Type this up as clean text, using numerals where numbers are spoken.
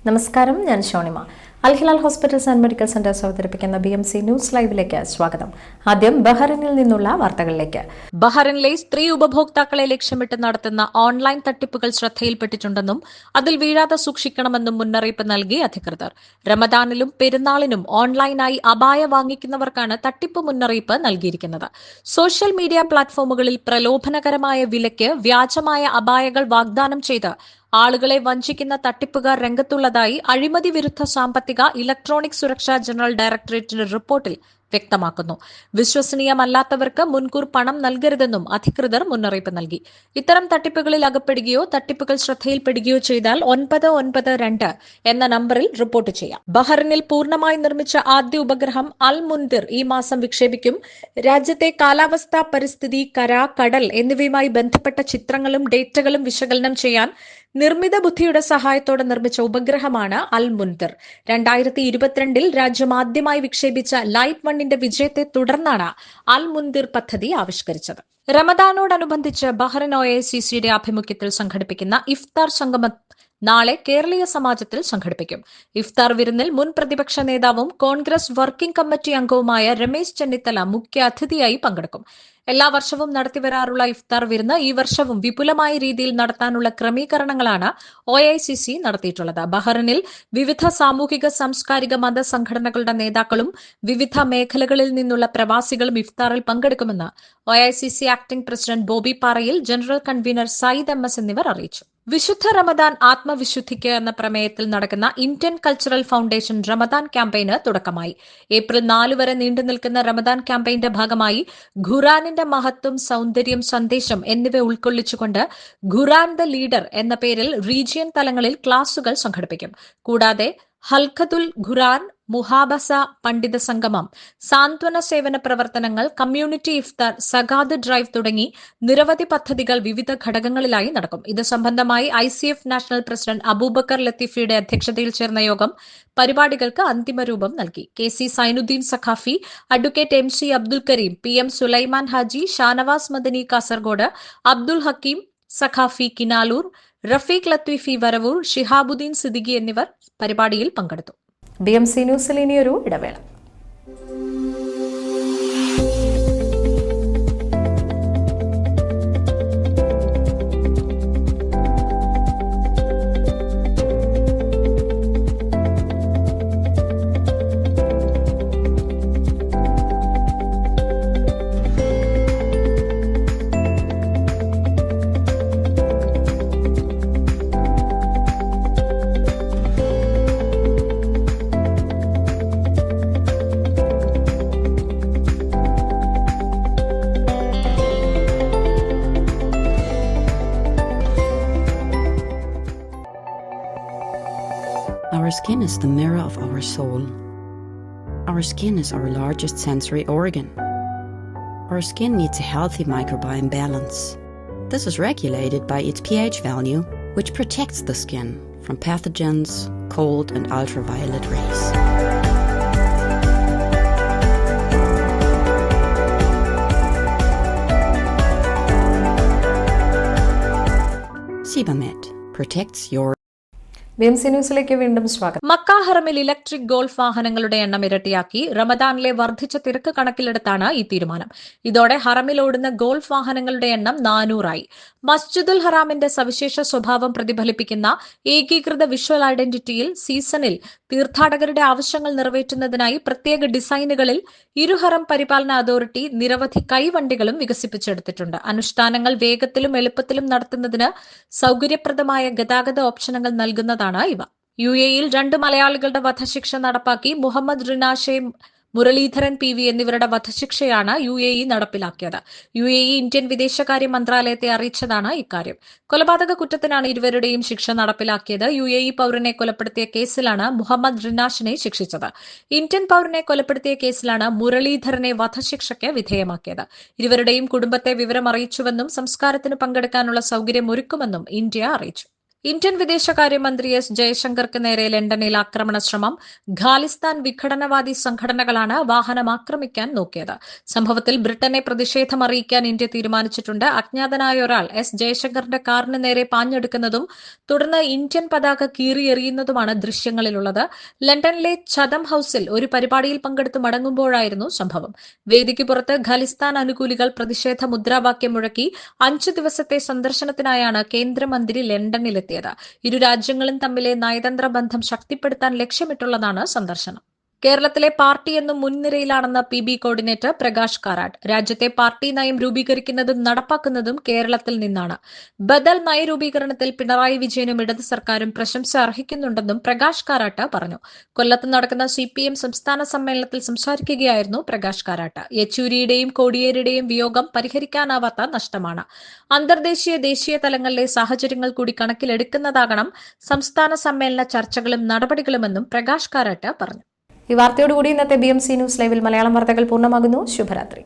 നമസ്കാരം, ഞാൻ Shonima. Al Hilal hospitals and medical centres അവതരിപ്പിക്കുന്ന BMC ന്യൂസ് ലൈവിലേക്ക് സ്വാഗതം. ആദ്യം ബഹ്റിനിൽ നിന്നുള്ള വാർത്തകളിലേക്ക്. ബഹ്റിനിലെ സ്ത്രീ ഉപഭോക്താക്കളെ ലക്ഷ്യമിട്ട് നടത്തുന്ന ഓൺലൈൻ തട്ടിപ്പുകൾ ശ്രദ്ധയിൽപ്പെട്ടിട്ടുണ്ടെന്നും അതിൽ വീഴാതെ സൂക്ഷിക്കണമെന്നും മുന്നറിയിപ്പ് നൽകി അധികൃതർ. റമദാനിലും പെരുന്നാളിനും ഓൺലൈനായി അബായ വാങ്ങിക്കുന്നവർക്കാണ് തട്ടിപ്പ് മുന്നറിയിപ്പ് നൽകിയിരിക്കുന്നത്. സോഷ്യൽ മീഡിയ പ്ലാറ്റ്ഫോമുകളിൽ പ്രലോഭനകരമായ വിലയ്ക്ക് വ്യാജമായ അബായകൾ വാഗ്ദാനം ചെയ്ത് ആളുകളെ വഞ്ചിക്കുന്ന തട്ടിപ്പുകാർ രംഗത്തുള്ളതായി അഴിമതി വിരുദ്ധ സാമ്പത്തിക ഇലക്ട്രോണിക് സുരക്ഷാ ജനറൽ ഡയറക്ടറേറ്റിന്റെ റിപ്പോർട്ടിൽ വ്യക്തമാക്കുന്നു. വിശ്വസനീയമല്ലാത്തവർക്ക് മുൻകൂർ പണം നൽകരുതെന്നും അധികൃതർ മുന്നറിയിപ്പ് നൽകി. ഇത്തരം തട്ടിപ്പുകളിൽ അകപ്പെടുകയോ തട്ടിപ്പുകൾ ശ്രദ്ധയിൽപ്പെടുകയോ ചെയ്താൽ 992 എന്ന നമ്പറിൽ റിപ്പോർട്ട് ചെയ്യാം. ബഹ്റിനിൽ പൂർണ്ണമായി നിർമ്മിച്ച ആദ്യ ഉപഗ്രഹം അൽ മുൻതിർ ഈ മാസം വിക്ഷേപിക്കും. രാജ്യത്തെ കാലാവസ്ഥാ പരിസ്ഥിതി, കര, കടൽ എന്നിവയുമായി ബന്ധപ്പെട്ട ചിത്രങ്ങളും ഡേറ്റകളും വിശകലനം ചെയ്യാൻ നിർമ്മിത ബുദ്ധിയുടെ സഹായത്തോടെ നിർമ്മിച്ച ഉപഗ്രഹമാണ് അൽ മുൻതിർ. 2022 രാജ്യം ആദ്യമായി വിക്ഷേപിച്ച ലൈറ്റ് 1ന്റെ വിജയത്തെ തുടർന്നാണ് അൽ മുൻതിർ പദ്ധതി ആവിഷ്കരിച്ചത്. റമദാനോടനുബന്ധിച്ച് ബഹ്റിൻ OICCയുടെ ആഭിമുഖ്യത്തിൽ സംഘടിപ്പിക്കുന്ന ഇഫ്താർ സംഗമം നാളെ കേരളീയ സമാജത്തിൽ സംഘടിപ്പിക്കും. ഇഫ്താർ വിരുന്നിൽ മുൻ പ്രതിപക്ഷ നേതാവും കോൺഗ്രസ് വർക്കിംഗ് കമ്മിറ്റി അംഗവുമായ രമേശ് ചെന്നിത്തല മുഖ്യ അതിഥിയായി പങ്കെടുക്കും. എല്ലാ വർഷവും നടത്തിവരാറുള്ള ഇഫ്താർ വിരുന്ന് ഈ വർഷവും വിപുലമായ രീതിയിൽ നടത്താനുള്ള ക്രമീകരണങ്ങളാണ് OICC നടത്തിയിട്ടുള്ളത്. ബഹ്റിനിൽ വിവിധ സാമൂഹിക, സാംസ്കാരിക, മത സംഘടനകളുടെ നേതാക്കളും വിവിധ മേഖലകളിൽ നിന്നുള്ള പ്രവാസികളും ഇഫ്താറിൽ പങ്കെടുക്കുമെന്ന് OICC ആക്ടിംഗ് പ്രസിഡന്റ് ബോബി പാറയിൽ, ജനറൽ കൺവീനർ സയ്യിദ് MS എന്നിവർ അറിയിച്ചു. വിശുദ്ധ റമദാൻ ആത്മവിശുദ്ധിക്ക് എന്ന പ്രമേയത്തിൽ നടക്കുന്ന ഇന്ത്യൻ കൾച്ചറൽ ഫൗണ്ടേഷൻ റമദാൻ ക്യാമ്പയിന് തുടക്കമായി. ഏപ്രിൽ 4 വരെ നീണ്ടുനിൽക്കുന്ന റമദാൻ ക്യാമ്പയിന്റെ ഭാഗമായി ഖുറാനിന്റെ മഹത്വം, സൗന്ദര്യം, സന്ദേശം എന്നിവ ഉൾക്കൊള്ളിച്ചുകൊണ്ട് ഖുറാൻ ദ ലീഡർ എന്ന പേരിൽ റീജിയൻ തലങ്ങളിൽ ക്ലാസുകൾ സംഘടിപ്പിക്കും. കൂടാതെ ഹൽഖത്തുൽ ഖുറാൻ, മുഹാബസ, പണ്ഡിത സംഗമം, സാന്ത്വന സേവന പ്രവർത്തനങ്ങൾ, കമ്മ്യൂണിറ്റി ഇഫ്താർ, സകാത്ത് ഡ്രൈവ് തുടങ്ങി നിരവധി പദ്ധതികൾ വിവിധ ഘടകങ്ങളിലായി നടക്കും. ഇത് സംബന്ധമായി ICF നാഷണൽ പ്രസിഡന്റ് അബൂബക്കർ ലത്തീഫിയുടെ അധ്യക്ഷതയിൽ ചേർന്ന യോഗം പരിപാടികൾക്ക് അന്തിമരൂപം നൽകി. KC Zainuddin Saqafi, advocate MC Abdul Kareem, PM Sulaiman Haji, Shanavas Madani Kasaragod, Abdul Hakeem Saqafi Kinaloor, Rafeeq Latheefi Varavoor, Shihabuddin Siddiqui എന്നിവർ പരിപാടിയിൽ പങ്കെടുത്തു. BMC ന്യൂസിൽ ഇനിയൊരു ഇടവേള. Our skin is the mirror of our soul. Our skin is our largest sensory organ. Our skin needs a healthy microbiome balance. This is regulated by its pH value, which protects the skin from pathogens, cold and ultraviolet rays. Sebamed protects your BMC ന്യൂസിലേക്ക് വീണ്ടും സ്വാഗതം. Mecca ഹറമിൽ electric golf വാഹനങ്ങളുടെ എണ്ണം ഇരട്ടിയാക്കി. റമദാനിലെ വർദ്ധിച്ച തിരക്ക് കണക്കിലെടുത്താണ് ഈ തീരുമാനം. ഇതോടെ ഹറമിൽ ഓടുന്ന ഗോൾഫ് വാഹനങ്ങളുടെ എണ്ണം 400 ആയി. മസ്ജിദുൽ ഹറാമിന്റെ സവിശേഷ സ്വഭാവം പ്രതിഫലിപ്പിക്കുന്ന ഏകീകൃത വിഷ്വൽ ഐഡന്റിറ്റിയിൽ സീസണിൽ തീർത്ഥാടകരുടെ ആവശ്യങ്ങൾ നിറവേറ്റുന്നതിനായി പ്രത്യേക ഡിസൈനുകളിൽ ഇരുഹറം പരിപാലന അതോറിറ്റി നിരവധി കൈവണ്ടികളും വികസിപ്പിച്ചെടുത്തിട്ടുണ്ട്. അനുഷ്ഠാനങ്ങൾ വേഗത്തിലും എളുപ്പത്തിലും നടത്തുന്നതിന് സൗകര്യപ്രദമായ ഗതാഗത ഓപ്ഷനുകൾ നൽകുന്നതാണ് ഇവ. UAE-യിൽ 2 മലയാളികളുടെ വധശിക്ഷ നടപ്പാക്കി. മുഹമ്മദ് റിനാഷെ, മുരളീധരൻ PV എന്നിവരുടെ വധശിക്ഷയാണ് UAE നടപ്പിലാക്കിയത്. UAE ഇന്ത്യൻ വിദേശകാര്യ മന്ത്രാലയത്തെ അറിയിച്ചതാണ് ഇക്കാര്യം. കൊലപാതക കുറ്റത്തിനാണ് ഇരുവരുടെയും ശിക്ഷ നടപ്പിലാക്കിയത്. UAE പൗരനെ കൊലപ്പെടുത്തിയ കേസിലാണ് മുഹമ്മദ് റിനാഷിനെ ശിക്ഷിച്ചത്. ഇന്ത്യൻ പൗരനെ കൊലപ്പെടുത്തിയ കേസിലാണ് മുരളീധരനെ വധശിക്ഷയ്ക്ക് വിധേയമാക്കിയത്. ഇരുവരുടെയും കുടുംബത്തെ വിവരം അറിയിച്ചുവെന്നും സംസ്കാരത്തിന് പങ്കെടുക്കാനുള്ള സൗകര്യം ഒരുക്കുമെന്നും ഇന്ത്യ അറിയിച്ചു. ഇന്ത്യൻ വിദേശകാര്യമന്ത്രി എസ് ജയശങ്കർക്ക് നേരെ ലണ്ടനിൽ ആക്രമണ ശ്രമം. ഖാലിസ്ഥാൻ വിഘടനവാദി സംഘടനകളാണ് വാഹനം ആക്രമിക്കാൻ നോക്കിയത്. സംഭവത്തിൽ ബ്രിട്ടനെ പ്രതിഷേധം അറിയിക്കാൻ ഇന്ത്യ തീരുമാനിച്ചിട്ടുണ്ട്. അജ്ഞാതനായ ഒരാൾ എസ് ജയശങ്കറിന്റെ കാറിന് നേരെ പാഞ്ഞെടുക്കുന്നതും തുടർന്ന് ഇന്ത്യൻ പതാക കീറിയെറിയുന്നതുമാണ് ദൃശ്യങ്ങളിലുള്ളത്. ലണ്ടനിലെ ചതം ഹൌസിൽ ഒരു പരിപാടിയിൽ പങ്കെടുത്ത് മടങ്ങുമ്പോഴായിരുന്നു സംഭവം. വേദിക്ക് പുറത്ത് ഖാലിസ്ഥാൻ അനുകൂലികൾ പ്രതിഷേധ മുദ്രാവാക്യം മുഴക്കി. 5 ദിവസത്തെ സന്ദർശനത്തിനായാണ് കേന്ദ്രമന്ത്രി ലണ്ടനിലെത്തിയത്. ഇരു രാജ്യങ്ങളും തമ്മിലെ നയതന്ത്ര ബന്ധം ശക്തിപ്പെടുത്താൻ ലക്ഷ്യമിട്ടുള്ളതാണ് സന്ദർശനം. കേരളത്തിലെ പാർട്ടി എന്നും മുൻനിരയിലാണെന്ന് PB കോർഡിനേറ്റർ പ്രകാശ് കാരാട്ട്. രാജ്യത്തെ പാർട്ടി നയം രൂപീകരിക്കുന്നതും നടപ്പാക്കുന്നതും കേരളത്തിൽ നിന്നാണ്. ബദൽ നയരൂപീകരണത്തിൽ പിണറായി വിജയനും ഇടത് സർക്കാരും പ്രശംസ അർഹിക്കുന്നുണ്ടെന്നും പ്രകാശ് കാരാട്ട് പറഞ്ഞു. കൊല്ലത്ത് നടക്കുന്ന CPM സംസ്ഥാന സമ്മേളനത്തിൽ സംസാരിക്കുകയായിരുന്നു പ്രകാശ് കാരാട്ട്. യെച്ചൂരിയുടെയും കോടിയേരിയുടെയും വിയോഗം പരിഹരിക്കാനാവാത്ത നഷ്ടമാണ്. അന്തർദേശീയ ദേശീയ തലങ്ങളിലെ സാഹചര്യങ്ങൾ കൂടി കണക്കിലെടുക്കുന്നതാകണം സംസ്ഥാന സമ്മേളന ചർച്ചകളും നടപടികളുമെന്നും പ്രകാശ് കാരാട്ട് പറഞ്ഞു. ഈ വാർത്തയോടുകൂടി ഇന്നത്തെ BMC ന്യൂസ് ലൈവിൽ മലയാളം വാർത്തകൾ പൂർണ്ണമാകുന്നു. ശുഭരാത്രി.